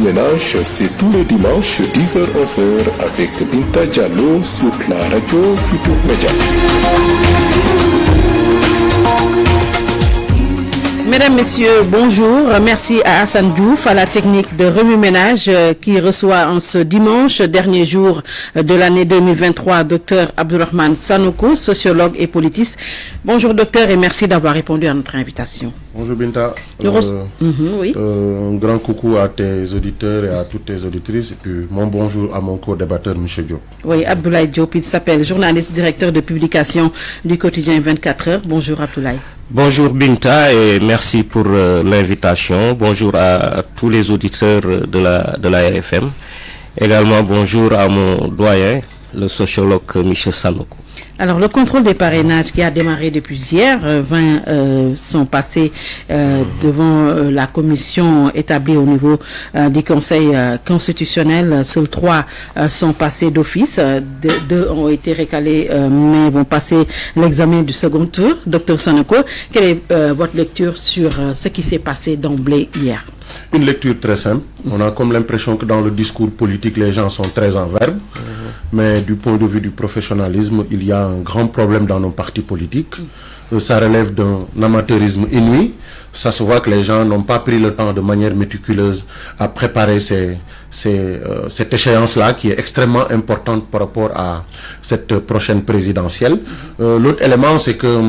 Ménage, c'est tous les dimanches 10h-11h avec Binta Diallo sur la radio Futur Média. Mesdames, Messieurs, bonjour. Merci à Hassan Diouf, à la technique de remue-ménage qui reçoit en ce dimanche, dernier jour de l'année 2023, Dr Abdourahmane Sanoko, sociologue et politiste. Bonjour docteur et merci d'avoir répondu à notre invitation. Bonjour Binta. Oui. Un grand coucou à tes auditeurs et à toutes tes auditrices. Et puis mon bonjour à mon co-débatteur, M. Diop. Oui, Abdoulaye Diop, il s'appelle journaliste, directeur de publication du quotidien 24 heures. Bonjour Abdoulaye. Bonjour Binta et merci pour l'invitation. Bonjour à tous les auditeurs de la RFM. Également bonjour à mon doyen, le sociologue Michel Sanoko. Alors, le contrôle des parrainages qui a démarré depuis hier, 20 sont passés devant la commission établie au niveau du Conseil constitutionnel. Seuls 3 sont passés d'office. 2 ont été recalés, mais vont passer l'examen du second tour. Docteur Sanoko, quelle est votre lecture sur ce qui s'est passé d'emblée hier? Une lecture très simple. On a comme l'impression que dans le discours politique, les gens sont très en verbe. Mais du point de vue du professionnalisme, il y a un grand problème dans nos partis politiques. Ça relève d'un amateurisme inouï. Ça se voit que les gens n'ont pas pris le temps de manière méticuleuse à préparer cette échéance-là qui est extrêmement importante par rapport à cette prochaine présidentielle. L'autre élément, c'est que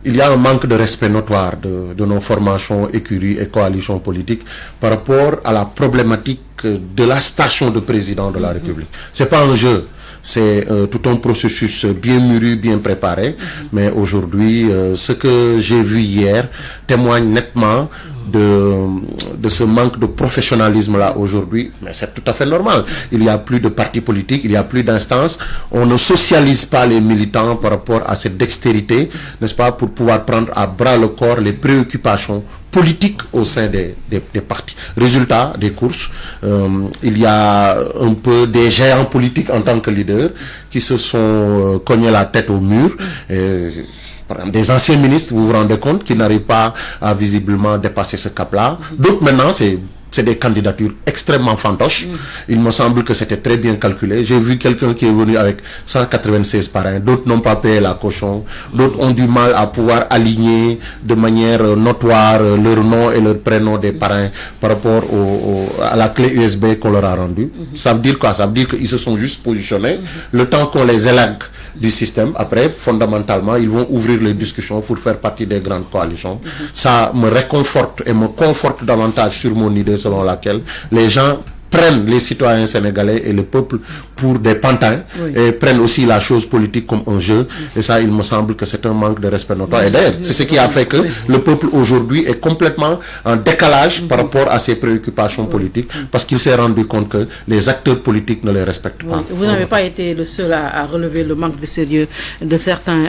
il y a un manque de respect notoire de nos formations, écuries et coalitions politiques par rapport à la problématique de la station de président de la République. C'est pas un jeu, c'est tout un processus bien mûri, bien préparé. Mais aujourd'hui, ce que j'ai vu hier témoigne nettement de ce manque de professionnalisme là aujourd'hui. Mais c'est tout à fait normal. Il n'y a plus de partis politiques, il n'y a plus d'instances. On ne socialise pas les militants par rapport à cette dextérité, n'est-ce pas, pour pouvoir prendre à bras le corps les préoccupations politiques au sein des partis. Résultat des courses, il y a un peu des géants politiques en tant que leaders qui se sont cognés la tête au mur. Par exemple, des anciens ministres, vous vous rendez compte, qui n'arrivent pas à visiblement dépasser ce cap-là. D'autres maintenant, c'est des candidatures extrêmement fantoches. Il me semble que c'était très bien calculé. J'ai vu quelqu'un qui est venu avec 196 parrains. D'autres n'ont pas payé la caution. D'autres ont du mal à pouvoir aligner de manière notoire leur nom et leur prénom des parrains par rapport à la clé USB qu'on leur a rendue. Ça veut dire quoi? Ça veut dire qu'ils se sont juste positionnés. Le temps qu'on les élègue du système, après, fondamentalement, ils vont ouvrir les discussions pour faire partie des grandes coalitions. Ça me réconforte et me conforte davantage sur mon idée selon laquelle les gens prennent les citoyens sénégalais et le peuple pour des pantins et prennent aussi la chose politique comme un jeu. Et ça, il me semble que c'est un manque de respect notoire. Et d'ailleurs, c'est ce qui a fait que le peuple aujourd'hui est complètement en décalage par rapport à ses préoccupations politiques parce qu'il s'est rendu compte que les acteurs politiques ne les respectent pas. Vous n'avez pas été le seul à relever le manque de sérieux de certains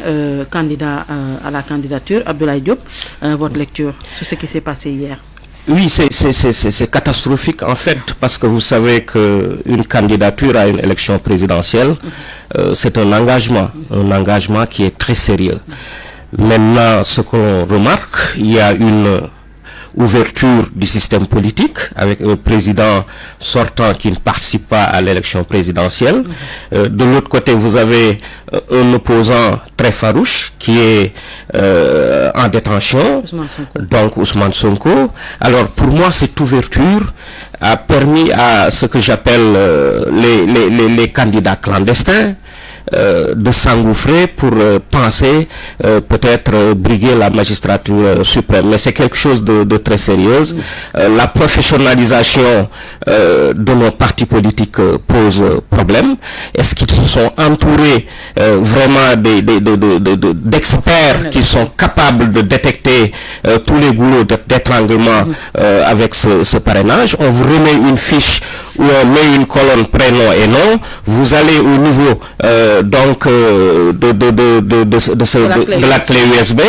candidats à la candidature. Abdoulaye Diop, votre lecture sur ce qui s'est passé hier? Oui, c'est catastrophique en fait, parce que vous savez qu'une candidature à une élection présidentielle, c'est un engagement qui est très sérieux. Maintenant, ce qu'on remarque, il y a une ouverture du système politique avec un président sortant qui ne participe pas à l'élection présidentielle. De l'autre côté, vous avez un opposant très farouche qui est en détention, donc Ousmane Sonko. Alors pour moi, cette ouverture a permis à ce que j'appelle les candidats clandestins de s'engouffrer pour penser peut-être briguer la magistrature suprême. Mais c'est quelque chose de très sérieux. La professionnalisation de nos partis politiques pose problème. Est-ce qu'ils se sont entourés vraiment d'experts qui sont capables de détecter tous les goulots d'étranglement avec ce parrainage? On vous remet une fiche où on met une colonne prénom et nom. Vous allez au niveau de la clé USB,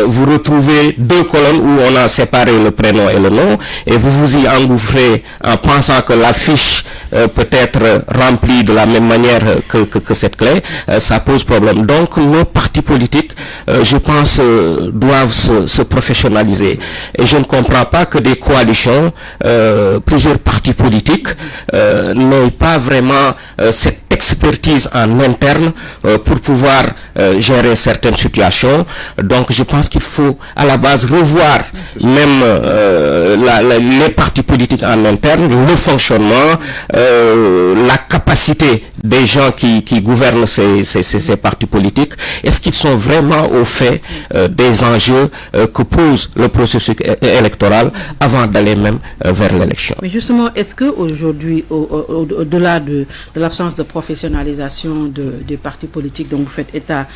vous retrouvez deux colonnes où on a séparé le prénom et le nom, et vous vous y engouffrez en pensant que la fiche peut être remplie de la même manière que cette clé. Ça pose problème. Donc nos partis politiques, je pense, doivent se professionnaliser. Et je ne comprends pas que des coalitions, plusieurs partis partis politiques n'aient pas vraiment cette expertise en interne pour pouvoir gérer certaines situations. Donc je pense qu'il faut à la base revoir même les partis politiques en interne, le fonctionnement, la capacité des gens qui gouvernent ces partis politiques. Est-ce qu'ils sont vraiment au fait des enjeux que pose le processus électoral avant d'aller même vers l'élection? Mais justement, est-ce qu'aujourd'hui, au-delà de l'absence de professionnalisation des partis politiques dont vous faites état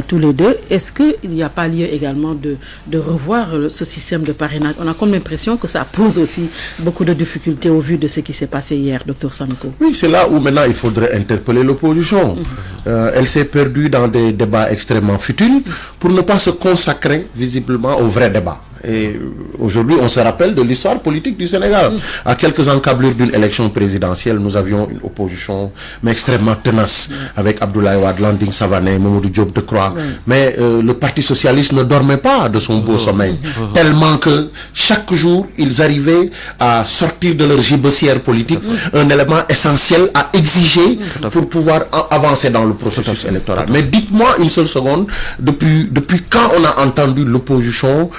tous les deux, est-ce qu'il n'y a pas lieu également de revoir ce système de parrainage? On a comme l'impression que ça pose aussi beaucoup de difficultés au vu de ce qui s'est passé hier, Dr Sanko. Oui, c'est là où maintenant il faudrait interpeller l'opposition. Elle s'est perdue dans des débats extrêmement futiles pour ne pas se consacrer visiblement au vrai débat. Et aujourd'hui, on se rappelle de l'histoire politique du Sénégal. À quelques encablures d'une élection présidentielle, nous avions une opposition mais extrêmement tenace avec Abdoulaye Wade, Landing Savané, Mamadou Diop Decroix. Mais le Parti socialiste ne dormait pas de son beau sommeil, tellement que chaque jour, ils arrivaient à sortir de leur gibecière politique un élément essentiel à exiger pour pouvoir avancer dans le processus électoral. Mais dites-moi une seule seconde, depuis quand on a entendu l'opposition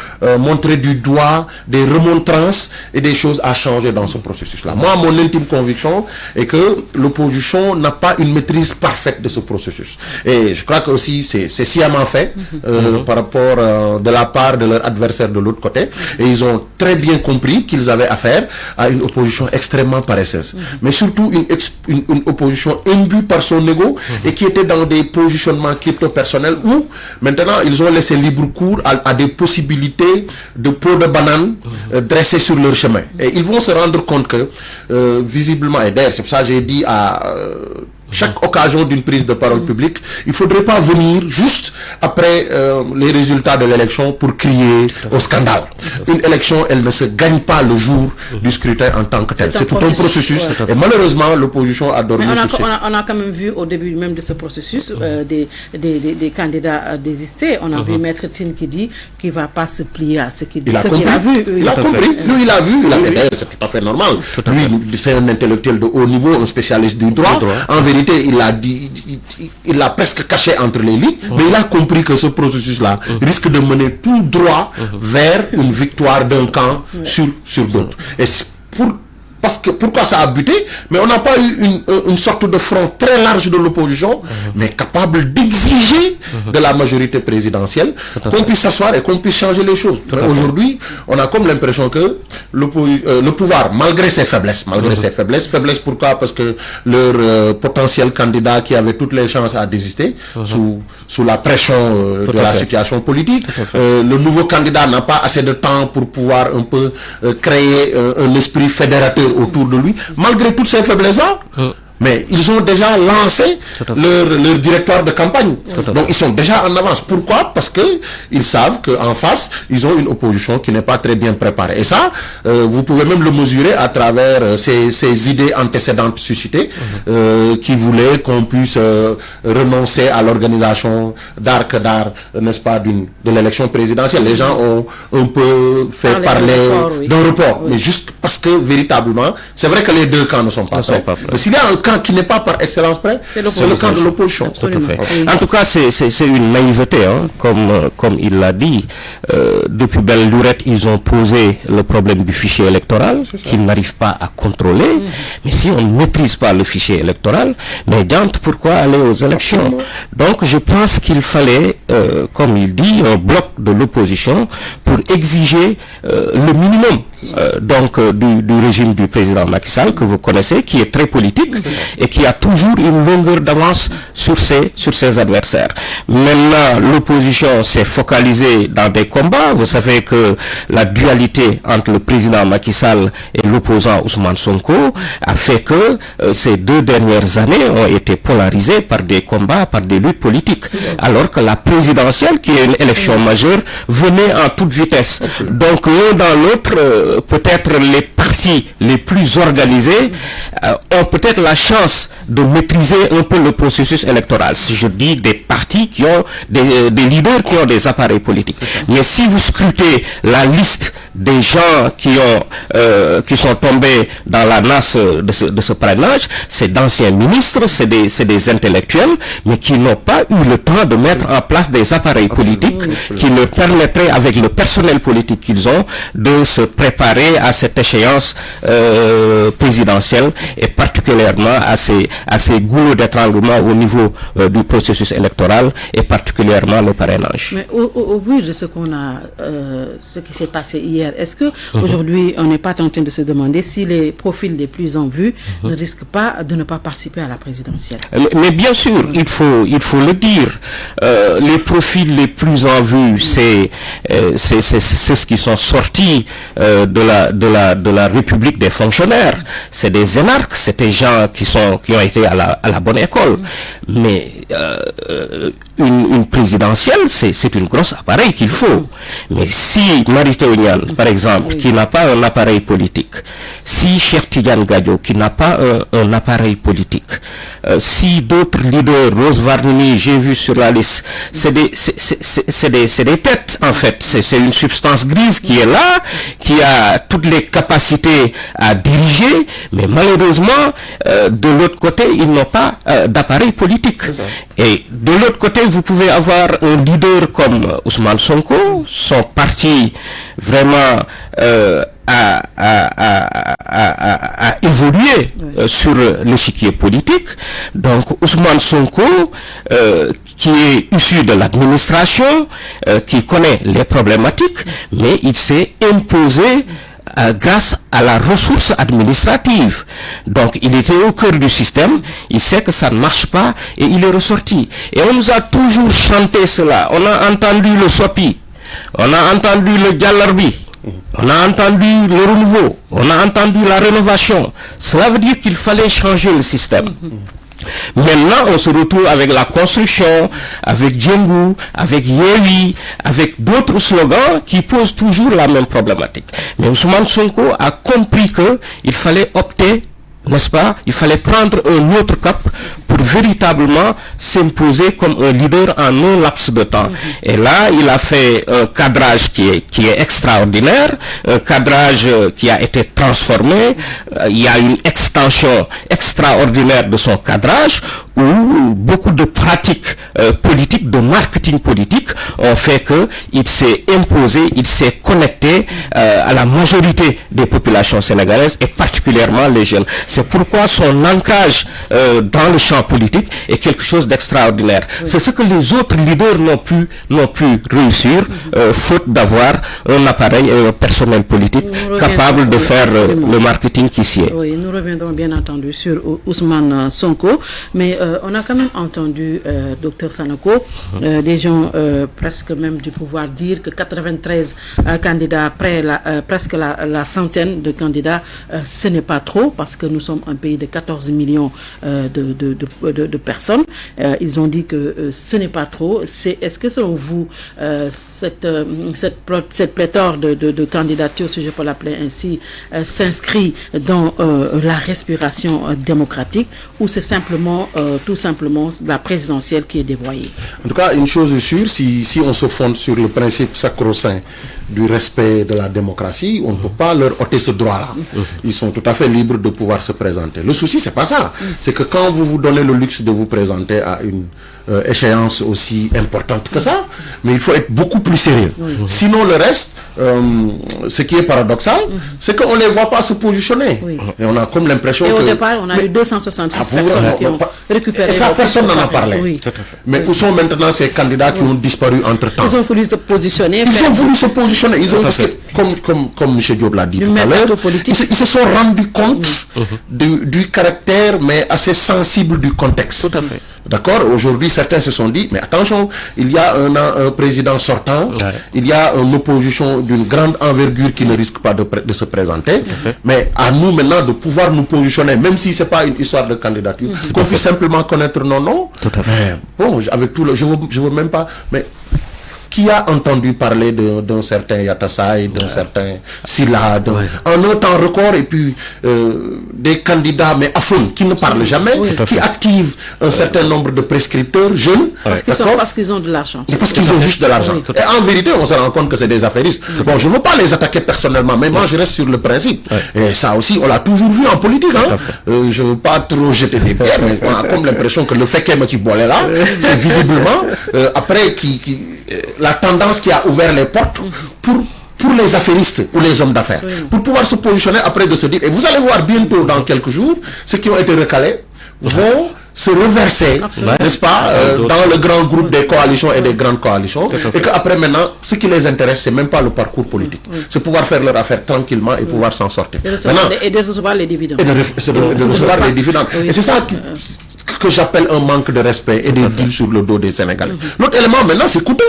montrer du doigt des remontrances et des choses à changer dans ce processus-là. Moi, mon intime conviction est que l'opposition n'a pas une maîtrise parfaite de ce processus. Et je crois que aussi c'est sciemment fait par rapport de la part de leur adversaire de l'autre côté. Et ils ont très bien compris qu'ils avaient affaire à une opposition extrêmement paresseuse. Mais surtout une opposition imbue par son ego et qui était dans des positionnements crypto-personnels où maintenant ils ont laissé libre cours à des possibilités de peau de banane dressés sur leur chemin. Et ils vont se rendre compte que, visiblement, et d'ailleurs, c'est pour ça que j'ai dit à chaque occasion d'une prise de parole publique, il ne faudrait pas venir juste après les résultats de l'élection pour crier au scandale. Une élection, elle ne se gagne pas le jour du scrutin en tant que tel. C'est tout un processus. Et malheureusement, l'opposition a dormi sur ses... On a quand même vu au début même de ce processus des candidats désister. On a vu Maître Tine qui dit qu'il ne va pas se plier à ce qu'il a vu. Il a compris. Lui, il a vu. D'ailleurs, c'est tout à fait normal. Lui, c'est un intellectuel de haut niveau, un spécialiste du droit. En vérité, il a dit, il l'a presque caché entre les lignes, mais il a compris que ce processus-là risque de mener tout droit vers une victoire d'un camp sur d'autres. Et pourquoi ça a buté? Mais on n'a pas eu une sorte de front très large de l'opposition, mais capable d'exiger de la majorité présidentielle qu'on puisse s'asseoir et qu'on puisse changer les choses. Mais aujourd'hui, on a comme l'impression que le pouvoir, malgré ses faiblesses, pourquoi? Parce que leur potentiel candidat qui avait toutes les chances à désister sous la pression de la situation politique, le nouveau candidat n'a pas assez de temps pour pouvoir un peu créer un esprit fédérateur autour de lui, malgré toutes ces faiblesses-là. Mais ils ont déjà lancé leur directoire de campagne. Donc ils sont déjà en avance. Pourquoi? Parce qu'ils savent qu'en face, ils ont une opposition qui n'est pas très bien préparée. Et ça, vous pouvez même le mesurer à travers ces idées antécédentes suscitées qui voulaient qu'on puisse renoncer à l'organisation d'art, n'est-ce pas, de l'élection présidentielle. Les gens ont un peu fait parler d'un report. Mais juste parce que, véritablement, c'est vrai que les deux camps ne sont pas prêts. Mais s'il y a un camp qui n'est pas par excellence prêt, c'est le camp de l'opposition. En tout cas, c'est une naïveté, hein, comme il l'a dit. Depuis belle lurette, ils ont posé le problème du fichier électoral qu'ils n'arrivent pas à contrôler. Mais si on ne maîtrise pas le fichier électoral, mais pourquoi aller aux élections? Donc je pense qu'il fallait, comme il dit, un bloc de l'opposition pour exiger le minimum du régime du président Macky Sall, que vous connaissez, qui est très politique et qui a toujours une longueur d'avance sur ses adversaires. Maintenant, l'opposition s'est focalisée dans des combats. Vous savez que la dualité entre le président Macky Sall et l'opposant Ousmane Sonko a fait que ces 2 dernières années ont été polarisées par des combats, par des luttes politiques, alors que la présidentielle, qui est une élection majeure, venait en toute vitesse. Donc l'un dans l'autre, peut-être les partis les plus organisés ont peut-être la chance de maîtriser un peu le processus électoral. Si je dis des partis qui ont des leaders qui ont des appareils politiques. Mais si vous scrutez la liste des gens qui sont tombés dans la nasse de ce parrainage, c'est d'anciens ministres, c'est des intellectuels, mais qui n'ont pas eu le temps de mettre en place des appareils politiques qui leur permettraient, avec le personnel politique qu'ils ont, de se préparer à cette échéance présidentielle, et particulièrement à ces goulots d'étranglement au niveau du processus électoral, et particulièrement le parrainage. Mais au vu de ce ce qui s'est passé hier, est-ce que aujourd'hui on n'est pas tenté de se demander si les profils les plus en vue ne risquent pas de ne pas participer à la présidentielle? Mais bien sûr, il faut le dire. Les profils les plus en vue, c'est ceux qui sont sortis de la République des fonctionnaires. C'est des énarques, c'est des gens qui ont été à la bonne école. Mais une présidentielle, c'est une grosse appareil qu'il faut. Mais si Mary Teuw Niane, par exemple, qui n'a pas un appareil politique, si Cheikh Tidiane Gadio, qui n'a pas un appareil politique, si d'autres leaders, Rose Wardini, j'ai vu sur la liste, c'est des têtes en fait, c'est une substance grise qui est là, qui a toutes les capacités à diriger, mais malheureusement, de l'autre côté, ils n'ont pas d'appareil politique. Et de l'autre côté, vous pouvez avoir un leader comme Ousmane Sonko, son parti vraiment a évolué sur l'échiquier politique. Donc Ousmane Sonko, qui est issu de l'administration, qui connaît les problématiques, mais il s'est imposé grâce à la ressource administrative. Donc il était au cœur du système, il sait que ça ne marche pas et il est ressorti. Et on nous a toujours chanté cela. On a entendu le SOPI, on a entendu le Djalarbi, on a entendu le renouveau, on a entendu la rénovation. Cela veut dire qu'il fallait changer le système. Maintenant, on se retrouve avec la construction, avec Djengou, avec Yewi, avec d'autres slogans qui posent toujours la même problématique. Mais Ousmane Sonko a compris qu'il fallait opter, n'est-ce pas? Il fallait prendre un autre cap pour véritablement s'imposer comme un leader en un laps de temps. Et là, il a fait un cadrage qui est extraordinaire, un cadrage qui a été transformé. Il y a une extension extraordinaire de son cadrage où beaucoup de pratiques politiques, de marketing politique ont fait qu'il s'est imposé, il s'est connecté à la majorité des populations sénégalaises et particulièrement les jeunes. C'est pourquoi son ancrage dans le champ politique est quelque chose d'extraordinaire. C'est ce que les autres leaders n'ont pu réussir, faute d'avoir un appareil et un personnel politique capable de faire le marketing qui s'y est. Oui, nous reviendrons bien entendu sur Ousmane Sonko, mais on a quand même entendu, Dr Sanoko, des gens presque même du pouvoir dire que 93 candidats après presque la centaine de candidats, ce n'est pas trop, parce que nous sommes un pays de 14 millions de personnes. Ils ont dit que ce n'est pas trop. Est-ce que selon vous, cette pléthore de candidatures, si je peux l'appeler ainsi, s'inscrit dans la respiration démocratique, ou c'est simplement, tout simplement la présidentielle qui est dévoyée? En tout cas, une chose est sûre, si on se fonde sur le principe sacro-saint du respect de la démocratie, on ne peut pas leur ôter ce droit-là. Ils sont tout à fait libres de pouvoir se présenter. Le souci, c'est pas ça. C'est que quand vous vous donnez le luxe de vous présenter à une échéance aussi importante que ça, mais il faut être beaucoup plus sérieux. Sinon, le reste, ce qui est paradoxal, c'est qu'on ne les voit pas se positionner. Et on a comme l'impression que... au départ, on a eu 266 personnes qui ont récupéré... Et ça, personne n'en a parlé. Mais où sont maintenant ces candidats qui ont disparu entre-temps? Ils ont voulu se positionner. Ils ont voulu se positionner. Ils ont, parce que, comme M. Diop l'a dit tout à l'heure, ils se sont rendus compte du caractère, mais assez sensible du contexte. Tout à fait. D'accord? Aujourd'hui, certains se sont dit, mais attention, il y a un président sortant, il y a une opposition d'une grande envergure qui ne risque pas de se présenter, mais à nous maintenant de pouvoir nous positionner, même si ce n'est pas une histoire de candidature, qu'on puisse simplement connaître nos noms. Tout à fait. Bon, avec tout le... Je veux même pas... Mais qui a entendu parler d'un certain Yatassaï, d'un certain Silla, en un temps record, et puis des candidats, mais à fond, qui ne parlent jamais, qui activent un certain nombre de prescripteurs jeunes. Parce qu'ils ont de l'argent. Parce qu'ils ont juste de l'argent. Et en vérité, on se rend compte que c'est des affairistes. Bon, je ne veux pas les attaquer personnellement, mais moi je reste sur le principe. Et ça aussi, on l'a toujours vu en politique. Hein. Je ne veux pas trop jeter des pierres, mais on a comme l'impression que le fait qu'elle me est là, c'est visiblement, après, la tendance qui a ouvert les portes pour les affairistes ou les hommes d'affaires, pour pouvoir se positionner après de se dire, et vous allez voir bientôt dans quelques jours, ceux qui ont été recalés vont se reverser, n'est-ce pas, dans le grand groupe des coalitions et des grandes coalitions, et qu'après maintenant, ce qui les intéresse, c'est même pas le parcours politique, c'est pouvoir faire leur affaire tranquillement et pouvoir s'en sortir. Et de recevoir les dividendes. Et de recevoir les dividendes. Et c'est ça que j'appelle un manque de respect et de deal sur le dos des Sénégalais. L'autre élément maintenant, c'est coûteux.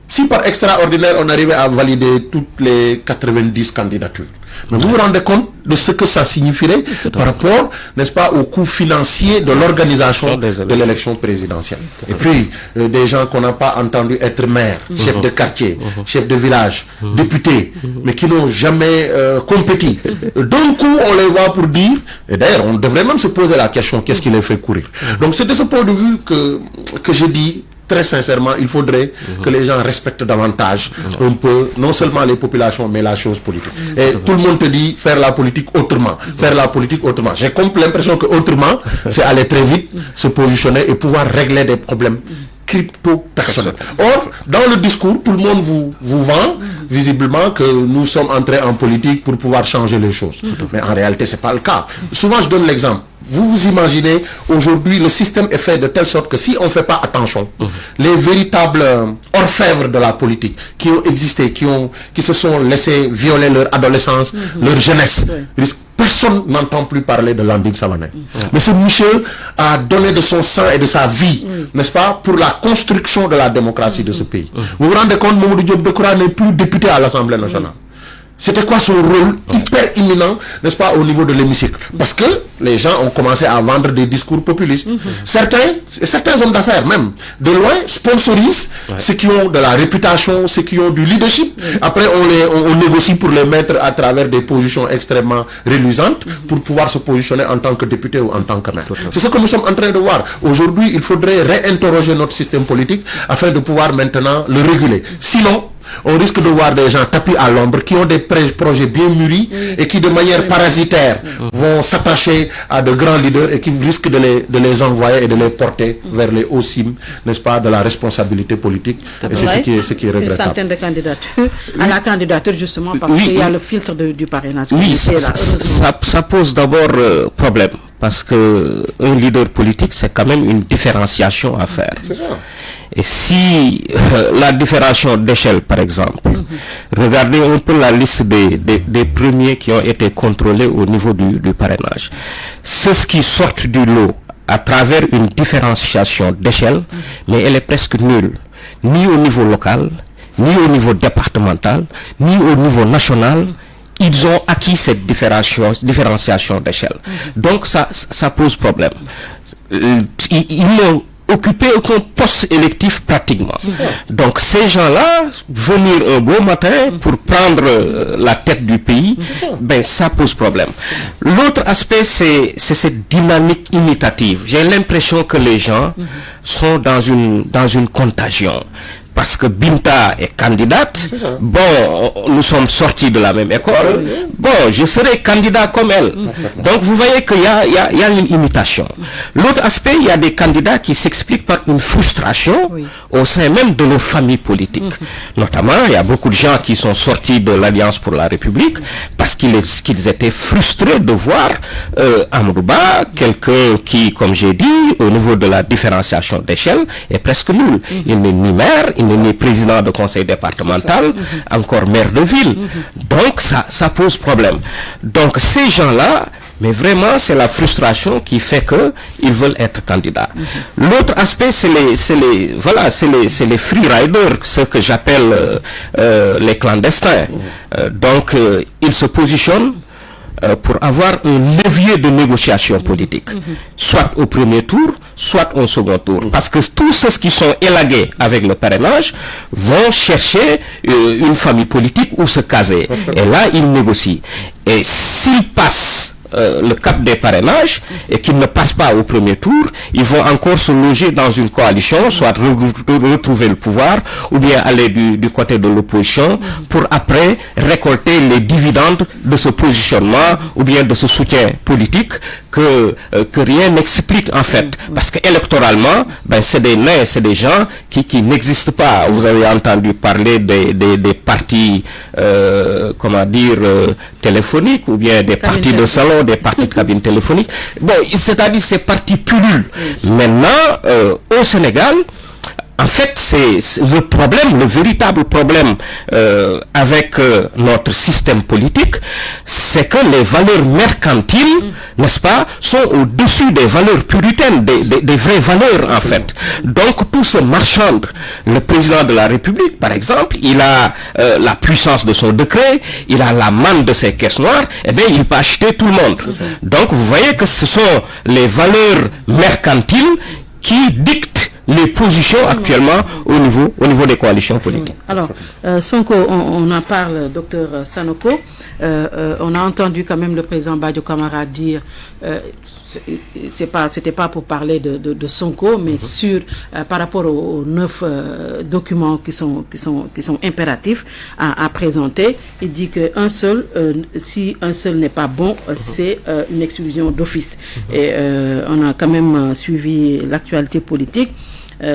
Si par extraordinaire, on arrivait à valider toutes les 90 candidatures, mais vous vous rendez compte de ce que ça signifierait par rapport, n'est-ce pas, au coût financier de l'organisation de l'élection présidentielle. Et puis, des gens qu'on n'a pas entendu être maire, chef de quartier, chef de village, député, mais qui n'ont jamais compéti. D'un coup, on les voit pour dire, et d'ailleurs, on devrait même se poser la question, qu'est-ce qui les fait courir? Donc, c'est de ce point de vue que je dis, très sincèrement, il faudrait que les gens respectent davantage un peu, non seulement les populations, mais la chose politique. Et tout le monde te dit faire la politique autrement. Faire la politique autrement. J'ai comme l'impression que autrement, c'est aller très vite, se positionner et pouvoir régler des problèmes crypto-personnels. Or, dans le discours, tout le monde vous vend visiblement que nous sommes entrés en politique pour pouvoir changer les choses. Mais en réalité, ce n'est pas le cas. Souvent, je donne l'exemple. Vous imaginez, aujourd'hui, le système est fait de telle sorte que si on ne fait pas attention, les véritables orfèvres de la politique qui ont existé, qui se sont laissés violer leur adolescence, leur jeunesse, personne n'entend plus parler de Landing Savané. Mais ce monsieur a donné de son sang et de sa vie, n'est-ce pas, pour la construction de la démocratie de ce pays. Vous vous rendez compte, Mamadou Diop Decroix n'est plus député à l'Assemblée nationale. C'était quoi son rôle hyper imminent, n'est-ce pas, au niveau de l'hémicycle? Parce que les gens ont commencé à vendre des discours populistes. Certains hommes d'affaires même, de loin, sponsorisent ceux qui ont de la réputation, ceux qui ont du leadership. Après, on négocie pour les mettre à travers des positions extrêmement reluisantes pour pouvoir se positionner en tant que député ou en tant que maire. C'est ce que nous sommes en train de voir. Aujourd'hui, il faudrait réinterroger notre système politique afin de pouvoir maintenant le réguler. Sinon, on risque de voir des gens tapis à l'ombre qui ont des projets bien mûris et qui de manière parasitaire vont s'attacher à de grands leaders et qui risquent de les envoyer et de les porter vers les hauts cimes, n'est-ce pas, de la responsabilité politique. Et c'est ce qui est regrettable. Une centaine de candidatures à la candidature justement parce qu'il y a le filtre du parrainage. Oui, ça pose d'abord problème. Parce que un leader politique, c'est quand même une différenciation à faire. C'est ça. Et si la différenciation d'échelle, par exemple, regardez un peu la liste des premiers qui ont été contrôlés au niveau du parrainage. Ceux qui sortent du lot à travers une différenciation d'échelle, mais elle est presque nulle, ni au niveau local, ni au niveau départemental, ni au niveau national. Ils ont acquis cette différenciation d'échelle. Donc ça pose problème. Ils n'ont occupé aucun poste électif pratiquement. Donc ces gens-là, venir un beau matin pour prendre la tête du pays, ben ça pose problème. L'autre aspect, c'est cette dynamique imitative. J'ai l'impression que les gens sont dans une contagion. Parce que Binta est candidate, bon, nous sommes sortis de la même école, bon, je serai candidat comme elle. Donc vous voyez qu'il y a une imitation. L'autre aspect, il y a des candidats qui s'expliquent par une frustration au sein même de leur famille politique. Notamment, il y a beaucoup de gens qui sont sortis de l'Alliance pour la République parce qu'ils étaient frustrés de voir Amadouba, quelqu'un qui, comme j'ai dit, au niveau de la différenciation d'échelle, est presque nul. Il n'est ni maire, il n'est ni président de conseil départemental, encore maire de ville. Donc ça pose problème. Donc ces gens-là, mais vraiment c'est la frustration qui fait qu'ils veulent être candidats. L'autre aspect, c'est les freeriders, ce que j'appelle les clandestins. Donc ils se positionnent pour avoir un levier de négociation politique, soit au premier tour, soit au second tour. Parce que tous ceux qui sont élagués avec le parrainage vont chercher une famille politique où se caser. Et là, ils négocient. Et s'ils passent le cap des parrainages et qu'ils ne passent pas au premier tour, ils vont encore se loger dans une coalition, soit retrouver le pouvoir ou bien aller du côté de l'opposition pour après récolter les dividendes de ce positionnement ou bien de ce soutien politique que rien n'explique en fait. Parce qu'électoralement, c'est des nains, c'est des gens qui n'existent pas. Vous avez entendu parler des partis, téléphoniques ou bien des partis de salon, des partis de cabine téléphonique. Bon, c'est-à-dire ces partis pullulent. Maintenant, au Sénégal, en fait, c'est le problème, le véritable problème avec notre système politique, c'est que les valeurs mercantiles, n'est-ce pas, sont au-dessus des valeurs puritaines, des vraies valeurs en fait. Donc tout se marchande. Le président de la République, par exemple, il a la puissance de son décret, il a la manne de ses caisses noires, eh bien il peut acheter tout le monde. Donc vous voyez que ce sont les valeurs mercantiles qui dictent les positions actuellement au niveau des coalitions politiques. Alors, Sonko, on en parle, docteur Sanoko. On a entendu quand même le président Badio Camara dire, c'était pas pour parler de Sonko, mais par rapport aux 9 documents qui sont impératifs à présenter. Il dit que si un seul n'est pas bon, c'est une exclusion d'office. Et on a quand même suivi l'actualité politique.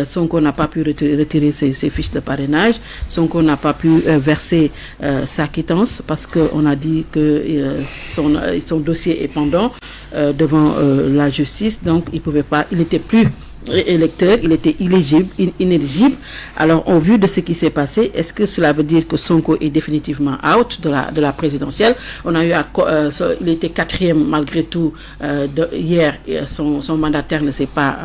Sonko n'a pas pu retirer ses fiches de parrainage. Sonko n'a pas pu verser sa quittance parce qu'on a dit que son dossier est pendant devant la justice. Donc, il pouvait pas, il n'était plus électeur, il était inéligible. Alors, au vu de ce qui s'est passé, est-ce que cela veut dire que Sonko est définitivement out de la présidentielle? On a eu il était 4e malgré tout hier. Son mandataire ne s'est pas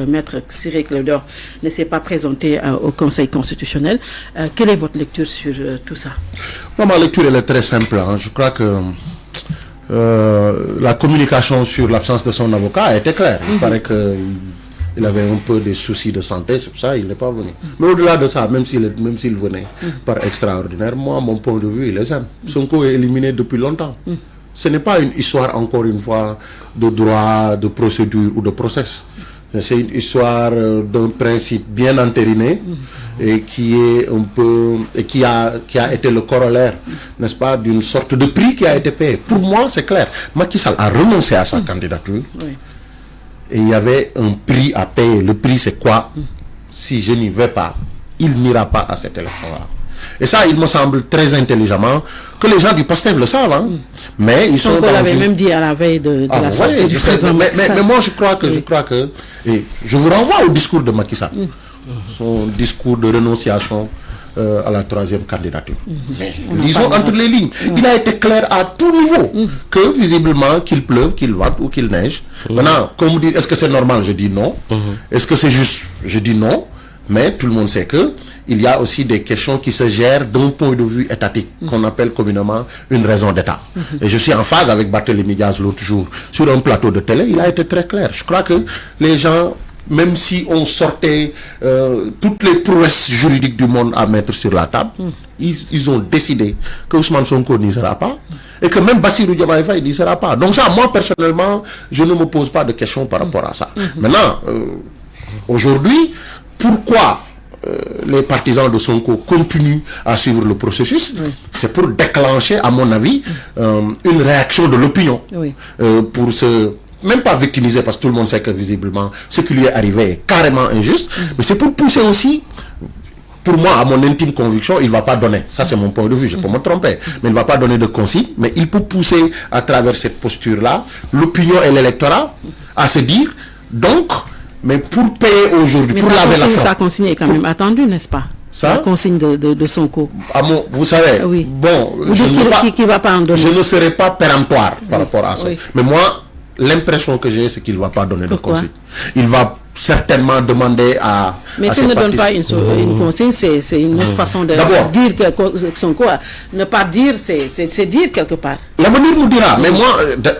Maître Ciré Clédor ne s'est pas présenté au Conseil constitutionnel. Quelle est votre lecture sur tout ça? Ma lecture elle est très simple. Je crois que la communication sur l'absence de son avocat a été claire. Il paraît que il avait un peu des soucis de santé, c'est pour ça qu'il n'est pas venu. Mais au-delà de ça, même s'il venait par extraordinaire, moi, mon point de vue, il les aime. Sonko est éliminé depuis longtemps. Ce n'est pas une histoire, encore une fois, de droit, de procédure ou de process. C'est une histoire d'un principe bien entériné et qui est un peu et qui a été le corollaire, n'est-ce pas, d'une sorte de prix qui a été payé. Pour moi, c'est clair. Macky Sall a renoncé à sa candidature. Et il y avait un prix à payer. Le prix, c'est quoi? Si je n'y vais pas, il n'ira pas à cette élection-là. Et ça, il me semble très intelligemment que les gens du PASTEF le savent. Hein. Mais ils sont. On l'avait même dit à la veille de la sortie du président. Mais moi, je crois que, et je vous renvoie au discours de Macky Sall, son discours de renonciation à la 3e candidature. Mais disons entre les lignes, il a été clair à tout niveau que visiblement qu'il pleuve, qu'il vente ou qu'il neige. Maintenant, comme vous dites, est-ce que c'est normal? Je dis non. Est-ce que c'est juste? Je dis non. Mais tout le monde sait que il y a aussi des questions qui se gèrent d'un point de vue étatique, qu'on appelle communément une raison d'État. Et je suis en phase avec Barthélémy Diaz l'autre jour sur un plateau de télé. Il a été très clair. Je crois que les gens, même si on sortait toutes les prouesses juridiques du monde à mettre sur la table, ils ont décidé que Ousmane Sonko n'y sera pas et que même Bassirou Diomaye Faye n'y sera pas. Donc ça, moi personnellement, je ne me pose pas de questions par rapport à ça. Maintenant, aujourd'hui, pourquoi les partisans de Sonko continuent à suivre le processus? C'est pour déclencher, à mon avis, une réaction de l'opinion pour se... même pas victimiser, parce que tout le monde sait que visiblement ce qui lui est arrivé est carrément injuste, mais c'est pour pousser aussi, pour moi, à mon intime conviction, il ne va pas donner, ça c'est mon point de vue, je peux me tromper, mais il ne va pas donner de consigne, mais il peut pousser à travers cette posture-là l'opinion et l'électorat à se dire, donc, mais pour payer aujourd'hui, pour laver la front. Sa consigne est quand même attendue, n'est-ce pas? Ça? La consigne de Sonko. Vous savez, bon, qui va pas en donner. Je ne serai pas péremptoire par rapport à ça. Mais moi, l'impression que j'ai, c'est qu'il ne va pas donner de consigne. Il va certainement demander à... Mais s'il ne donne pas une consigne, c'est une autre façon de dire que Sonko, ne pas dire, c'est dire quelque part. L'avenir nous dira. Mais moi,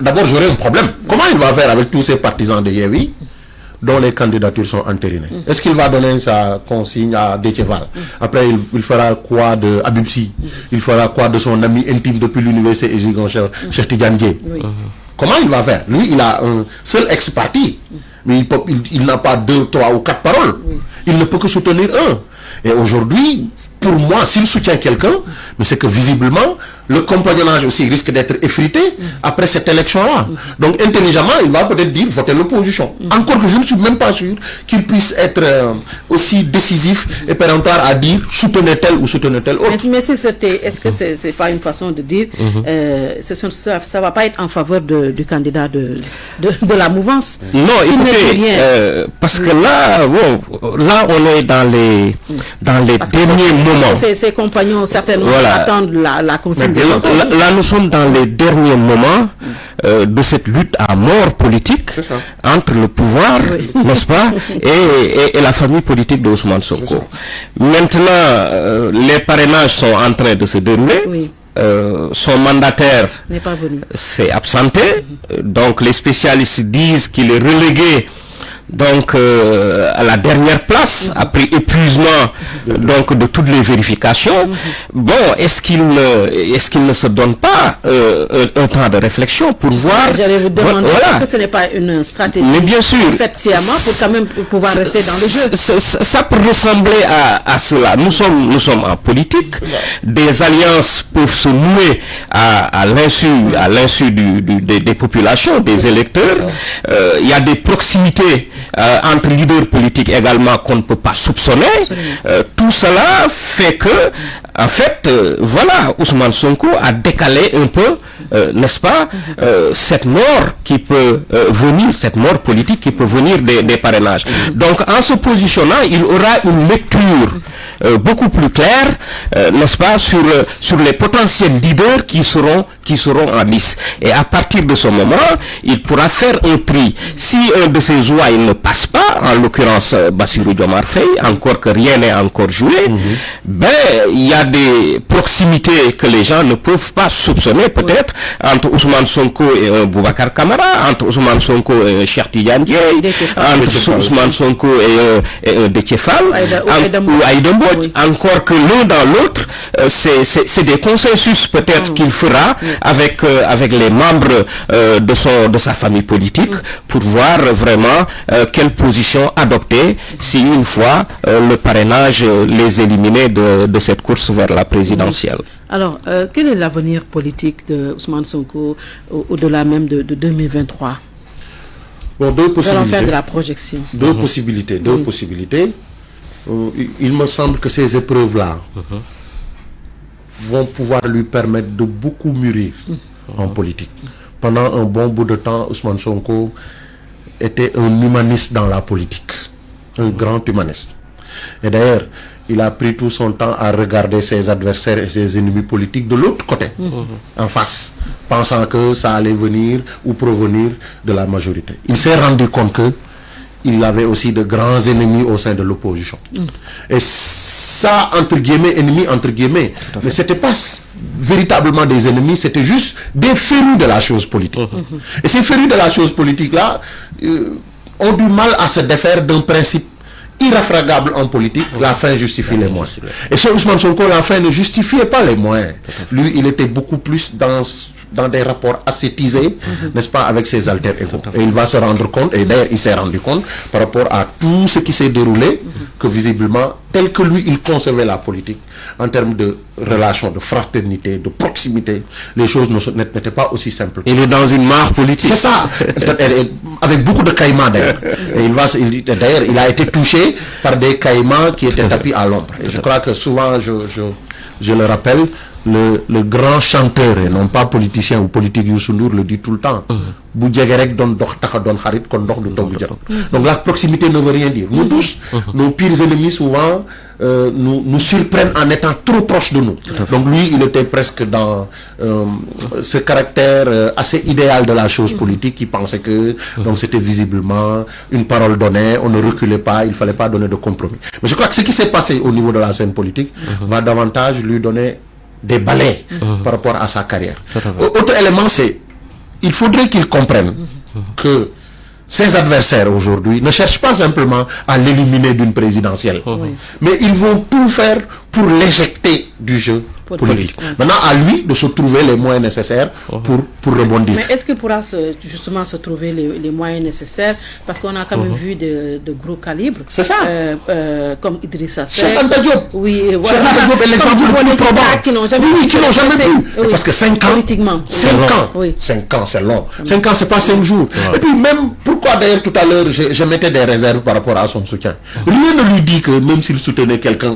d'abord, j'aurais un problème. Comment il va faire avec tous ces partisans de Yewwi dont les candidatures sont entérinées? Est-ce qu'il va donner sa consigne à Déthié-Fall? Après, il fera quoi de Habib Sy? Il fera quoi de son ami intime depuis l'université et Ziguinchor, Cheikh Tidiane Dièye? Comment il va faire? Lui, il a un seul ex-parti, mais il n'a pas 2, 3 ou 4 paroles. Il ne peut que soutenir un. Et aujourd'hui, pour moi, s'il soutient quelqu'un, mais c'est que visiblement, le compagnonnage aussi risque d'être effrité après cette élection-là. Donc, intelligemment, il va peut-être dire voter l'opposition. Encore que je ne suis même pas sûr qu'il puisse être aussi décisif et péremptoire à dire soutenez tel ou soutenez tel autre. Mais est-ce que c'est pas une façon de dire ça va pas être en faveur du candidat de la mouvance? Non, écoutez, parce que là, on est dans les derniers moments. Ses compagnons certainement attendent la consigne. Là, nous sommes dans les derniers moments de cette lutte à mort politique entre le pouvoir, n'est-ce pas, et la famille politique de Ousmane Sonko. Maintenant, les parrainages sont en train de se dérouler. Son mandataire s'est absenté. Donc, les spécialistes disent qu'il est relégué donc à la dernière place après épuisement donc de toutes les vérifications. Bon, est-ce qu'il ne se donne pas un temps de réflexion pour voir? J'allais vous demander, est-ce que ce n'est pas une stratégie? Mais bien sûr, effectivement, pour quand même pouvoir rester dans le jeu. Ça peut ressembler à cela. Nous sommes en politique. Des alliances peuvent se nouer à l'insu des populations, des électeurs. Il y a des proximités entre leaders politiques également qu'on ne peut pas soupçonner. Tout cela fait que, en fait, voilà, Ousmane Sonko a décalé un peu, n'est-ce pas, cette mort qui peut venir, cette mort politique qui peut venir des parrainages. Donc, en se positionnant, il aura une lecture beaucoup plus claire, n'est-ce pas, sur les potentiels leaders qui seront en lice. Et à partir de ce moment, il pourra faire un tri. Si un de ces ouailles ne passe pas, en l'occurrence Bassirou Diomaye Faye, encore que rien n'est encore joué, ben il y a des proximités que les gens ne peuvent pas soupçonner peut-être entre Ousmane Sonko et Boubacar Camara, entre Ousmane Sonko et Cheikh Tidiane Dièye, entre Ousmane Sonko et Déthié Fall, ou Aïda Mbodj, encore que l'un dans l'autre, c'est des consensus peut-être qu'il fera avec les membres de sa famille politique pour voir vraiment quelle position adopter si une fois le parrainage les éliminait de cette course vers la présidentielle. Alors, quel est l'avenir politique de Ousmane Sonko au-delà même de 2023? Bon, deux possibilités. Nous allons faire de la projection. Deux possibilités. Il me semble que ces épreuves-là vont pouvoir lui permettre de beaucoup mûrir en politique. Pendant un bon bout de temps, Ousmane Sonko était un humaniste dans la politique, un grand humaniste. Et d'ailleurs, il a pris tout son temps à regarder ses adversaires et ses ennemis politiques de l'autre côté, en face, pensant que ça allait venir ou provenir de la majorité. Il s'est rendu compte que il avait aussi de grands ennemis au sein de l'opposition. Et ça, entre guillemets, ennemis, entre guillemets, mais c'était pas véritablement des ennemis, c'était juste des férus de la chose politique. Et ces férus de la chose politique-là ont du mal à se défaire d'un principe irréfragable en politique, la fin justifie les moyens. Et chez Ousmane Sonko, la fin ne justifiait pas les moyens. Lui, il était beaucoup plus dans des rapports ascétisés, n'est-ce pas, avec ses alter ego. Et il va se rendre compte, et d'ailleurs il s'est rendu compte, par rapport à tout ce qui s'est déroulé, que visiblement, tel que lui, il concevait la politique, en termes de relations, de fraternité, de proximité, les choses n'étaient pas aussi simples. Il est dans une mare politique. C'est ça, avec beaucoup de caïmans d'ailleurs. Et d'ailleurs, il a été touché par des caïmans qui étaient tapis à l'ombre. Et je crois que souvent, je le rappelle, le grand chanteur et non pas politicien ou politique Youssou Ndour le dit tout le temps. Donc la proximité ne veut rien dire. Nous tous, nos pires ennemis souvent nous surprennent en étant trop proches de nous. Donc lui, il était presque dans ce caractère assez idéal de la chose politique, qui pensait que donc c'était visiblement une parole donnée, on ne reculait pas, il ne fallait pas donner de compromis. Mais je crois que ce qui s'est passé au niveau de la scène politique va davantage lui donner des balais par rapport à sa carrière. Autre élément, c'est il faudrait qu'il comprenne que ses adversaires aujourd'hui ne cherchent pas simplement à l'éliminer d'une présidentielle, mais ils vont tout faire pour l'éjecter du jeu politique. Maintenant, à lui de se trouver les moyens nécessaires pour rebondir. Mais est-ce qu'il pourra justement se trouver les moyens nécessaires? Parce qu'on a quand même vu de gros calibres. C'est ça. Comme Idrissa Seck. Cheikh Anta Diop. Oui, voilà. Cheikh Anta Diop est l'exemple le plus probant. Qui n'ont jamais pu. Parce que 5 ans, 5 ans, c'est long. 5 ans, c'est pas 5 jours. Et puis même, pourquoi d'ailleurs tout à l'heure, je mettais des réserves par rapport à son soutien. Rien ne lui dit que même s'il soutenait quelqu'un,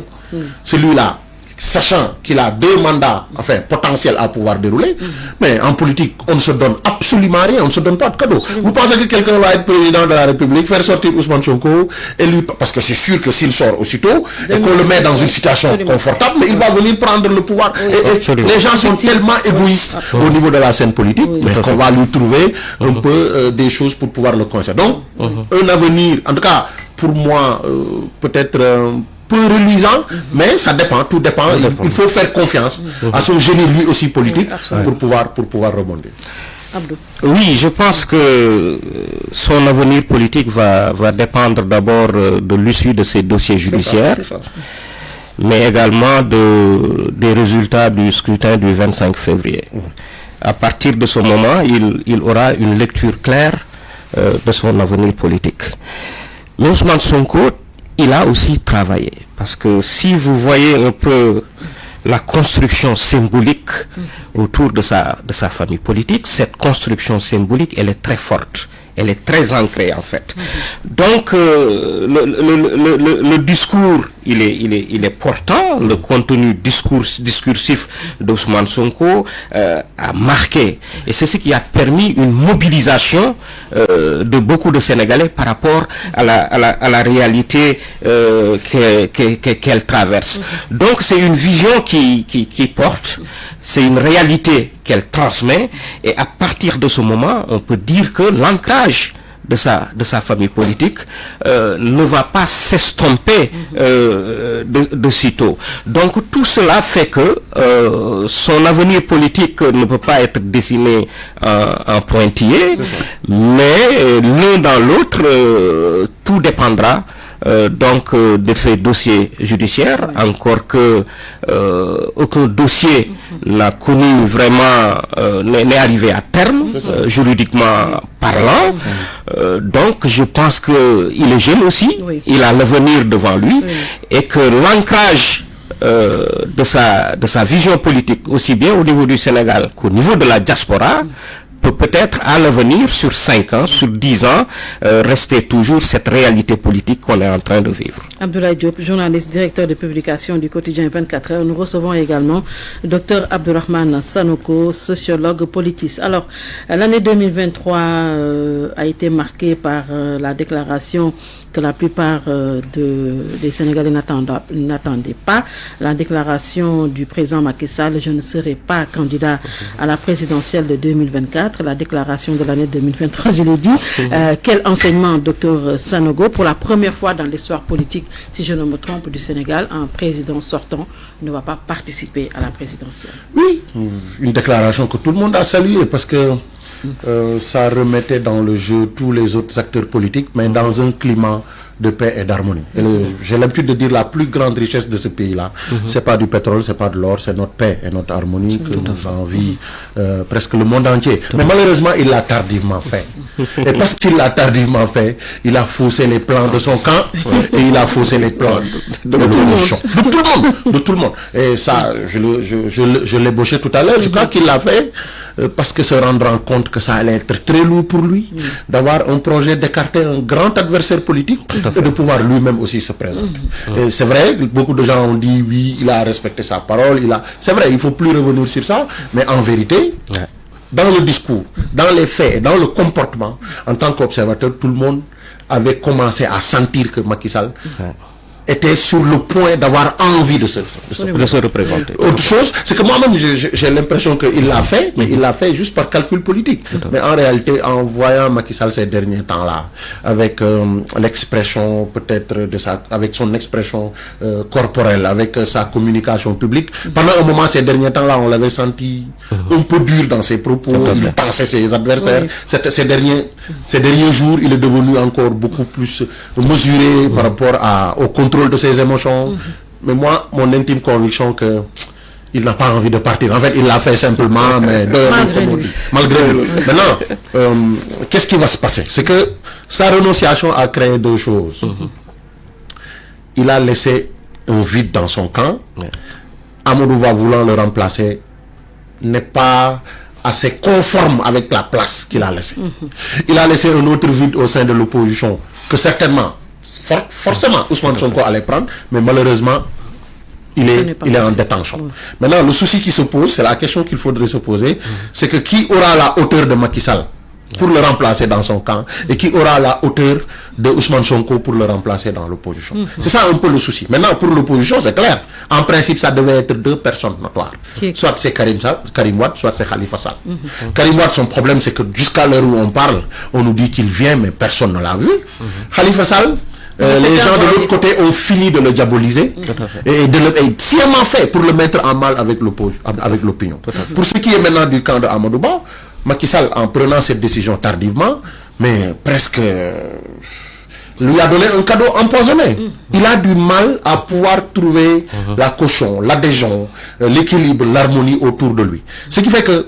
celui-là, sachant qu'il a 2 mandats, enfin potentiels à pouvoir dérouler, mais en politique, on ne se donne absolument rien, on ne se donne pas de cadeau. Vous pensez que quelqu'un va être président de la République, faire sortir Ousmane Sonko, et lui, parce que c'est sûr que s'il sort aussitôt, et qu'on le met dans une situation confortable, mais il va venir prendre le pouvoir. Et les gens sont tellement égoïstes au niveau de la scène politique, mais qu'on va lui trouver un peu des choses pour pouvoir le coincer. Donc, un avenir, en tout cas, pour moi, peut-être peu reluisant, mais ça dépend, tout dépend. Il faut faire confiance à son génie lui aussi politique pour pouvoir rebondir. Abdou. Oui, je pense que son avenir politique va dépendre d'abord de l'issue de ses dossiers judiciaires, mais également des résultats du scrutin du 25 février. À partir de ce moment, il aura une lecture claire de son avenir politique. Mais Ousmane Sonko, il a aussi travaillé, parce que si vous voyez un peu la construction symbolique autour de sa famille politique, cette construction symbolique, elle est très forte, elle est très ancrée en fait. Donc le discours, il est portant, le contenu discursif d'Ousmane Sonko a marqué, et c'est ce qui a permis une mobilisation de beaucoup de Sénégalais par rapport à la réalité qu'elle traverse. Donc c'est une vision qui porte, c'est une réalité qu'elle transmet, et à partir de ce moment, on peut dire que l'ancrage de sa famille politique ne va pas s'estomper de sitôt. Donc tout cela fait que son avenir politique ne peut pas être dessiné en pointillé, mais l'un dans l'autre, tout dépendra donc de ces dossiers judiciaires, encore que aucun dossier n'a connu vraiment, n'est arrivé à terme, juridiquement parlant. Donc je pense qu'il est jeune aussi, il a l'avenir devant lui, et que l'ancrage de sa vision politique, aussi bien au niveau du Sénégal qu'au niveau de la diaspora, peut-être à l'avenir, sur 5 ans, sur 10 ans, rester toujours cette réalité politique qu'on est en train de vivre. Abdoulaye Diop, journaliste, directeur de publication du quotidien 24 heures. Nous recevons également Dr Abdourahmane Sanoko, sociologue politiste. Alors, l'année 2023 a été marquée par la déclaration que la plupart des Sénégalais n'attendaient pas, la déclaration du président Macky Sall: je ne serai pas candidat à la présidentielle de 2024, la déclaration de l'année 2023, je l'ai dit. Quel enseignement, docteur Sanogo? Pour la première fois dans l'histoire politique, si je ne me trompe, du Sénégal, un président sortant ne va pas participer à la présidentielle. Oui, une déclaration que tout le monde a saluée, parce que ça remettait dans le jeu tous les autres acteurs politiques, mais dans un climat de paix et d'harmonie. J'ai l'habitude de dire la plus grande richesse de ce pays-là, c'est pas du pétrole, c'est pas de l'or, c'est notre paix et notre harmonie que nous envie presque le monde entier. Mais malheureusement, il l'a tardivement fait. Et parce qu'il l'a tardivement fait, il a faussé les plans de son camp et il a faussé les plans de tout le monde. Et ça, je l'ébauchais tout à l'heure, je crois qu'il l'a fait parce que se rendre compte que ça allait être très lourd pour lui, d'avoir un projet d'écarter un grand adversaire politique et de pouvoir lui-même aussi se présenter. Et c'est vrai, beaucoup de gens ont dit oui, il a respecté sa parole, c'est vrai, il ne faut plus revenir sur ça, mais en vérité, dans le discours, dans les faits, dans le comportement, en tant qu'observateur, tout le monde avait commencé à sentir que Macky Sall était sur le point d'avoir envie de se représenter. Autre chose, c'est que moi-même, j'ai l'impression qu'il l'a fait, mais il l'a fait juste par calcul politique. Mais en réalité, en voyant Macky Sall ces derniers temps-là, avec l'expression peut-être avec son expression corporelle, avec sa communication publique, pendant un moment, ces derniers temps-là, on l'avait senti un peu dur dans ses propos, il pensait ses adversaires. Ces derniers jours, il est devenu encore beaucoup plus mesuré par rapport au contrôle de ses émotions. Mais moi, mon intime conviction que il n'a pas envie de partir. En fait, il l'a fait simplement, mais malgré lui. Maintenant, qu'est-ce qui va se passer? C'est que sa renonciation a créé deux choses. Il a laissé un vide dans son camp. Amadou Ba, voulant le remplacer, n'est pas assez conforme avec la place qu'il a laissée. Il a laissé un autre vide au sein de l'opposition que certainement, forcément, Ousmane Sonko allait prendre, mais malheureusement, il est en détention. Maintenant, le souci qui se pose, c'est la question qu'il faudrait se poser, c'est que qui aura la hauteur de Macky Sall pour le remplacer dans son camp et qui aura la hauteur de Ousmane Sonko pour le remplacer dans l'opposition. C'est ça un peu le souci. Maintenant, pour l'opposition, c'est clair. En principe, ça devait être deux personnes notoires. Soit c'est Karim Wade, soit c'est Khalifa Sall. Karim Wade, son problème, c'est que jusqu'à l'heure où on parle, on nous dit qu'il vient, mais personne ne l'a vu. Khalifa Sall, les gens de l'autre côté ont fini de le diaboliser et sciemment fait pour le mettre en mal avec l'opinion. Pour ce qui est maintenant du camp de Amadou Ba, Macky Sall, en prenant cette décision tardivement, mais presque lui a donné un cadeau empoisonné. Il a du mal à pouvoir trouver la caution, l'adhésion, l'équilibre, l'harmonie autour de lui. Ce qui fait que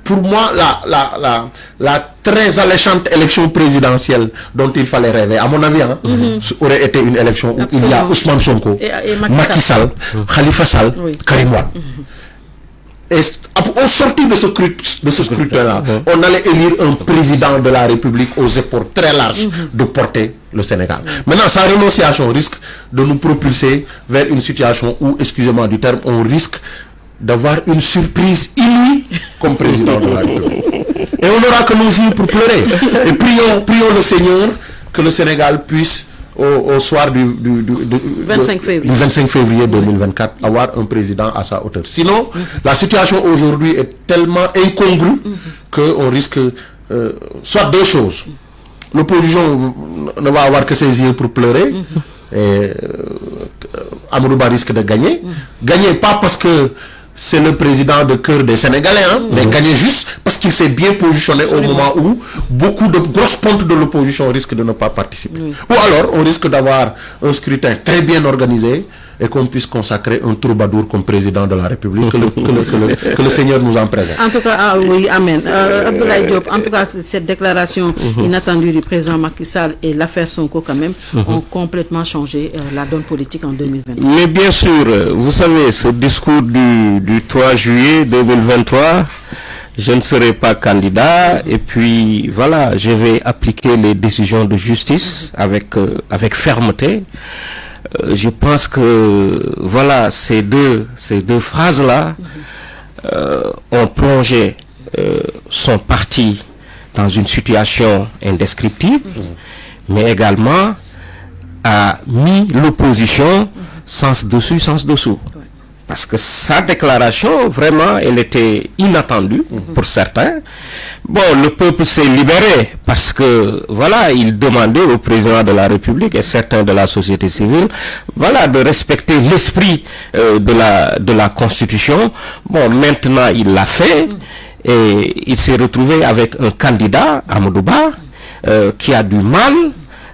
pour moi, la très alléchante élection présidentielle dont il fallait rêver, à mon avis, aurait été une élection où il y a Ousmane Sonko, Macky Sall, Khalifa Sall, Karim Wade. Et au sortir de ce scrutin-là, on allait élire un président de la République aux épaules très larges de porter le Sénégal. Maintenant, sa renonciation risque de nous propulser vers une situation où, excusez-moi du terme, on risque d'avoir une surprise inouïe comme président de la République. Et on n'aura que nos yeux pour pleurer. Et prions le Seigneur que le Sénégal puisse, au soir du 25 février 2024, avoir un président à sa hauteur. Sinon, la situation aujourd'hui est tellement incongrue qu'on risque soit deux choses. L'opposition ne va avoir que ses yeux pour pleurer. Et Amadou Ba risque de gagner. Gagner pas parce que c'est le président de cœur des Sénégalais, mais gagner juste parce qu'il s'est bien positionné au moment où beaucoup de grosses pontes de l'opposition risquent de ne pas participer. Ou alors, on risque d'avoir un scrutin très bien organisé et qu'on puisse consacrer un troubadour comme président de la République, que le Seigneur nous en présente. En tout cas, oui, amen. Abdoulaye Diop, en tout cas, cette déclaration inattendue du président Macky Sall et l'affaire Sonko, quand même, ont complètement changé la donne politique en 2020. Mais bien sûr, vous savez, ce discours du 3 juillet 2023, je ne serai pas candidat et puis voilà, je vais appliquer les décisions de justice avec fermeté. Je pense que voilà, ces deux phrases-là ont plongé son parti dans une situation indescriptible, mais également a mis l'opposition sens dessus, sens dessous. Parce que sa déclaration, vraiment, elle était inattendue pour certains. Bon, le peuple s'est libéré parce que, voilà, il demandait au président de la République et certains de la société civile, voilà, de respecter l'esprit de la Constitution. Bon, maintenant, il l'a fait et il s'est retrouvé avec un candidat, Amadou Ba, qui a du mal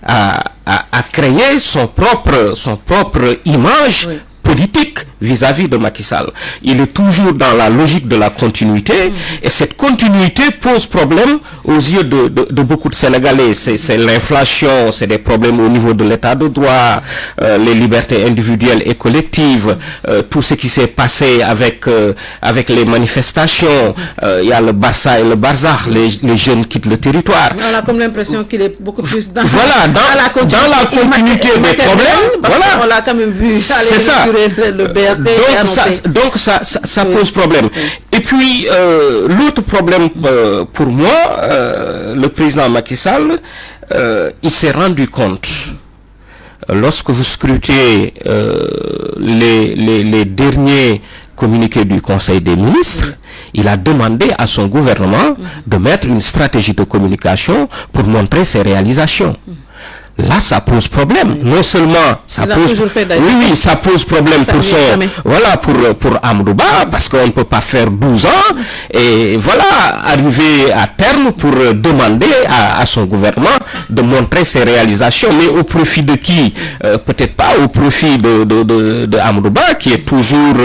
à créer son propre image politique vis-à-vis de Macky Sall. Il est toujours dans la logique de la continuité et cette continuité pose problème aux yeux de beaucoup de Sénégalais. C'est l'inflation, c'est des problèmes au niveau de l'état de droit, les libertés individuelles et collectives, tout ce qui s'est passé avec les manifestations, il y a le Barça et le Barzakh, les jeunes quittent le territoire. On a comme l'impression qu'il est beaucoup plus dans, voilà, dans la continuité des problèmes. Voilà. On l'a quand même vu. C'est ça. Le BRT donc ça pose problème. Et puis l'autre problème pour moi, le président Macky Sall, il s'est rendu compte, lorsque vous scrutez les derniers communiqués du Conseil des ministres, il a demandé à son gouvernement de mettre une stratégie de communication pour montrer ses réalisations. Là, ça pose problème. Non seulement ça pose, ça pose problème pour son, voilà, pour Amadouba, parce qu'on ne peut pas faire 12 ans et voilà, arriver à terme pour demander à son gouvernement de montrer ses réalisations, mais au profit de qui? Peut-être pas au profit de Amadouba, qui est toujours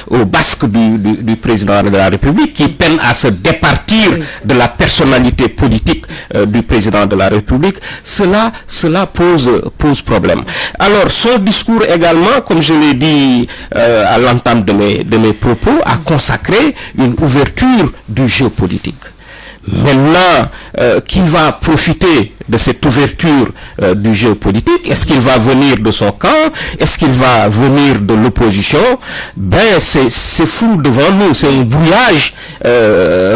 au basque du président de la République, qui peine à se départir de la personnalité politique du président de la République. Cela pose problème. Alors, son discours également, comme je l'ai dit à l'entame de mes propos, a consacré une ouverture du jeu politique. Maintenant, qui va profiter de cette ouverture du jeu politique? Est-ce qu'il va venir de son camp? Est-ce qu'il va venir de l'opposition? Ben, c'est flou devant nous. C'est un brouillage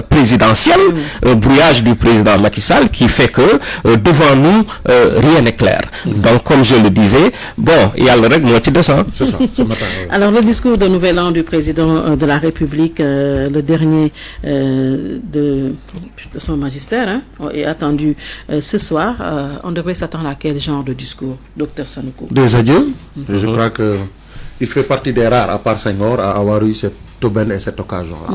présidentiel, un brouillage du président Macky Sall qui fait que devant nous, rien n'est clair. Donc, comme je le disais, bon, il y a le règle moitié de ça. C'est ça, ce matin. Alors, le discours de Nouvel An du président de la République, le dernier de son magistère, est attendu ce soir. On devrait s'attendre à quel genre de discours, docteur Sanouko? Des adieux. Je crois que il fait partie des rares, à part Senghor, à avoir eu cette aubaine et cette occasion-là.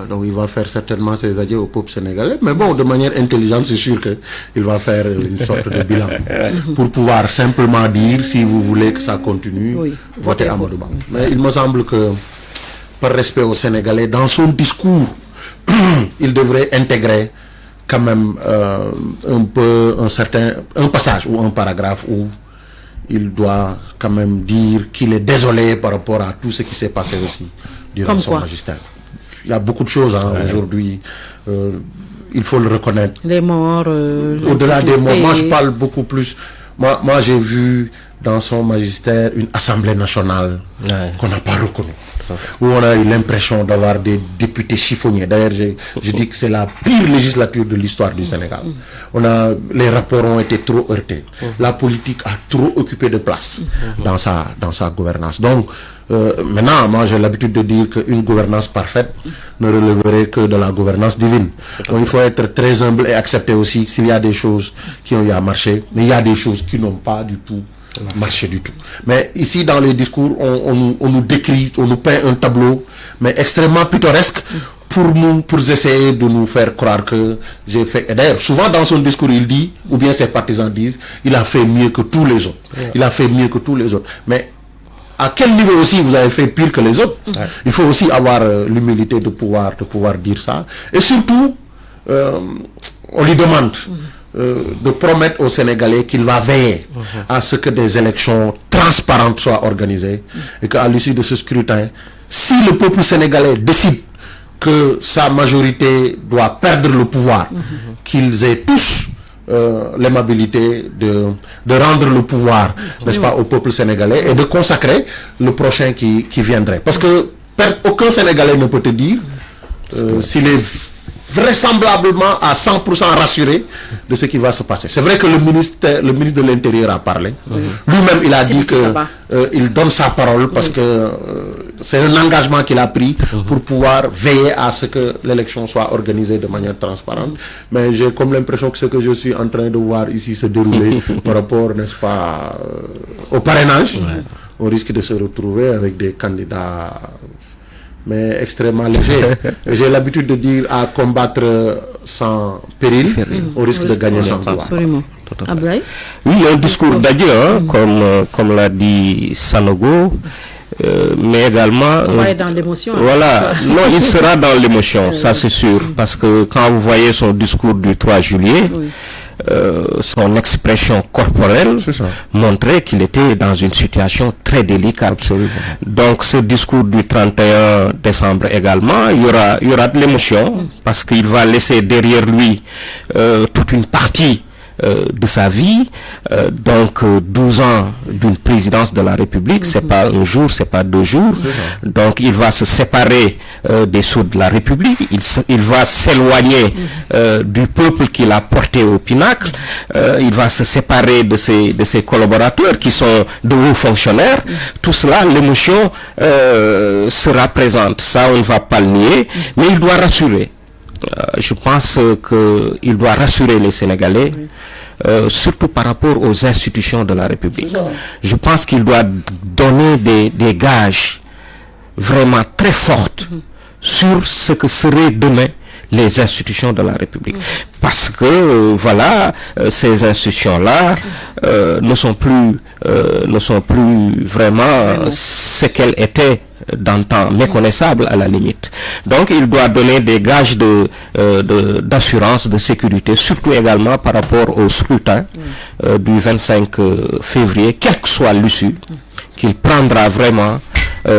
Donc il va faire certainement ses adieux au peuple sénégalais. Mais bon, de manière intelligente, c'est sûr qu'il va faire une sorte de bilan pour pouvoir simplement dire, si vous voulez que ça continue, votez Amadouba. Mais il me semble que, par respect aux Sénégalais, dans son discours, il devrait intégrer quand même un passage ou un paragraphe où il doit quand même dire qu'il est désolé par rapport à tout ce qui s'est passé aussi durant son magistère. Il y a beaucoup de choses aujourd'hui, il faut le reconnaître. Les morts. Au-delà des morts, moi je parle beaucoup plus. Moi j'ai vu dans son magistère une assemblée nationale qu'on n'a pas reconnue. Où on a eu l'impression d'avoir des députés chiffonniers. D'ailleurs, je dis que c'est la pire législature de l'histoire du Sénégal. Les rapports ont été trop heurtés. La politique a trop occupé de place dans sa gouvernance. Donc, maintenant, moi j'ai l'habitude de dire qu'une gouvernance parfaite ne relèverait que de la gouvernance divine. Donc il faut être très humble et accepter aussi s'il y a des choses qui ont eu à marcher, mais il y a des choses qui n'ont pas du tout marché du tout. Mais ici dans les discours, on nous décrit, on nous peint un tableau, mais extrêmement pittoresque pour essayer de nous faire croire que j'ai fait. Et d'ailleurs, souvent dans son discours, il dit, ou bien ses partisans disent, il a fait mieux que tous les autres. Il a fait mieux que tous les autres. Mais à quel niveau aussi vous avez fait pire que les autres? Il faut aussi avoir l'humilité de pouvoir dire ça. Et surtout, on lui demande de promettre aux Sénégalais qu'il va veiller à ce que des élections transparentes soient organisées et qu'à l'issue de ce scrutin, si le peuple sénégalais décide que sa majorité doit perdre le pouvoir, qu'ils aient tous l'aimabilité de rendre le pouvoir, n'est-ce pas, au peuple sénégalais et de consacrer le prochain qui viendrait. Parce que aucun Sénégalais ne peut te dire s'il est vraisemblablement à 100% rassuré de ce qui va se passer. C'est vrai que le ministre de l'Intérieur a parlé. Lui-même, il a dit qu'il donne sa parole parce que c'est un engagement qu'il a pris pour pouvoir veiller à ce que l'élection soit organisée de manière transparente. Mais j'ai comme l'impression que ce que je suis en train de voir ici se dérouler par rapport, n'est-ce pas, au parrainage, on risque de se retrouver avec des candidats mais extrêmement léger. J'ai l'habitude de dire à combattre sans péril, on risque de gagner sans gloire. Absolument. Oui, un discours d'adieu, comme l'a dit Sanogo. mais également... On va être dans l'émotion. Voilà, non, il sera dans l'émotion, ça c'est sûr, parce que quand vous voyez son discours du 3 juillet, son expression corporelle montrait qu'il était dans une situation très délicate. Absolument. Donc ce discours du 31 décembre également, il y aura de l'émotion, parce qu'il va laisser derrière lui toute une partie de sa vie, donc 12 ans d'une présidence de la République, c'est pas un jour, c'est pas 2 jours, donc il va se séparer des sceaux de la République, il va s'éloigner du peuple qu'il a porté au pinacle, il va se séparer de ses collaborateurs qui sont de hauts fonctionnaires, tout cela, l'émotion sera présente, ça on ne va pas le nier, mais il doit rassurer. Je pense qu'il doit rassurer les Sénégalais, surtout par rapport aux institutions de la République. Je pense qu'il doit donner des gages vraiment très fortes sur ce que seraient demain les institutions de la République. Parce que, voilà, ces institutions-là ne sont plus vraiment ce qu'elles étaient d'antan, méconnaissables à la limite. Donc il doit donner des gages d'assurance, de sécurité, surtout également par rapport au scrutin du 25 février, quelle que soit l'issue, qu'il prendra vraiment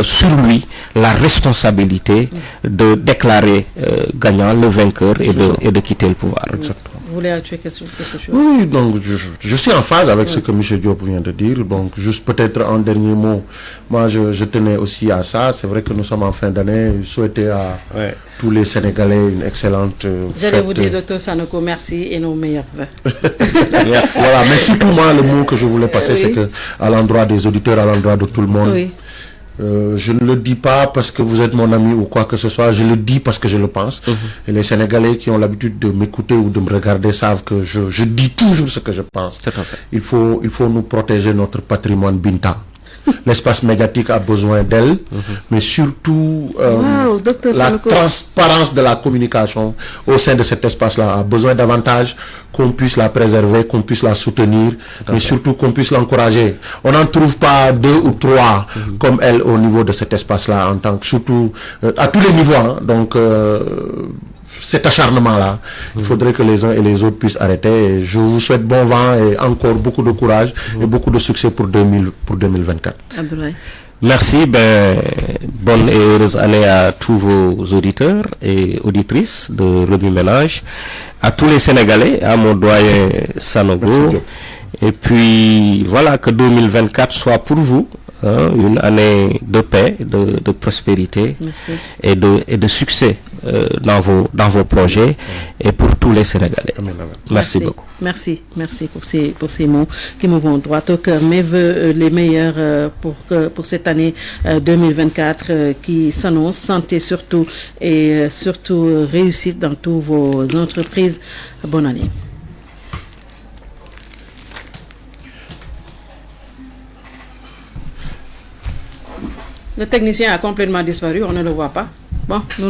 sur lui la responsabilité de déclarer gagnant le vainqueur et de quitter le pouvoir. Exactement. Vous voulez ajouter quelque chose? Oui, donc je suis en phase avec ce que M. Diop vient de dire. Donc juste peut-être en dernier mot, moi je tenais aussi à ça. C'est vrai que nous sommes en fin d'année. Je souhaitais à tous les Sénégalais une excellente fête. J'allais vous dire, Dr Sanoko, merci et nos meilleurs vœux. Merci. Voilà, mais surtout moi, le mot que je voulais passer, c'est que à l'endroit des auditeurs, à l'endroit de tout le monde, je ne le dis pas parce que vous êtes mon ami ou quoi que ce soit, je le dis parce que je le pense. Et les Sénégalais qui ont l'habitude de m'écouter ou de me regarder savent que je dis toujours ce que je pense. Il faut nous protéger notre patrimoine Binta. L'espace médiatique a besoin d'elle, mais surtout la transparence de la communication au sein de cet espace-là a besoin davantage qu'on puisse la préserver, qu'on puisse la soutenir, mais surtout qu'on puisse l'encourager. On n'en trouve pas 2 ou 3 comme elle au niveau de cet espace-là, en tant que surtout à tous les niveaux. Hein. Donc cet acharnement-là, il faudrait que les uns et les autres puissent arrêter. Et je vous souhaite bon vent et encore beaucoup de courage et beaucoup de succès pour 2024. Abdoulaye. Merci, bonne et heureuse année à tous vos auditeurs et auditrices de Revue Ménage, à tous les Sénégalais, à mon doyen Sanogo, et puis voilà, que 2024 soit pour vous une année de paix, de prospérité et de succès dans vos projets et pour tous les Sénégalais. Merci beaucoup. Merci pour ces mots qui me vont droit au cœur. Mes voeux les meilleurs pour cette année 2024 qui s'annonce. Santé surtout et surtout réussite dans toutes vos entreprises. Bonne année. Le technicien a complètement disparu, on ne le voit pas. Bon, nous